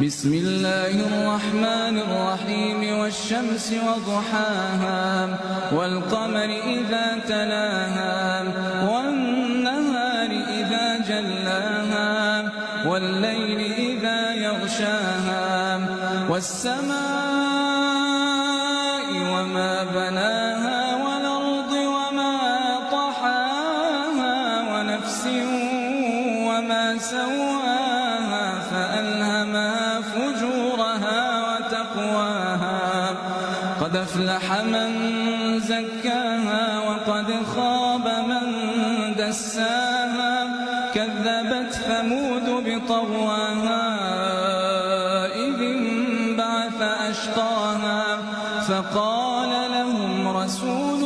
بسم الله الرحمن الرحيم والشمس وضحاها والقمر إذا تلاها والنهار إذا جلاها والليل إذا يغشاها والسماء وما بناها والأرض وما طحاها ونفس وما سواها فألهمها فجورها وتقواها قد أفلح من زكاها وقد خاب من دساها كذبت ثمود بطغواها إذ انبعث أشقاها فقال لهم رسول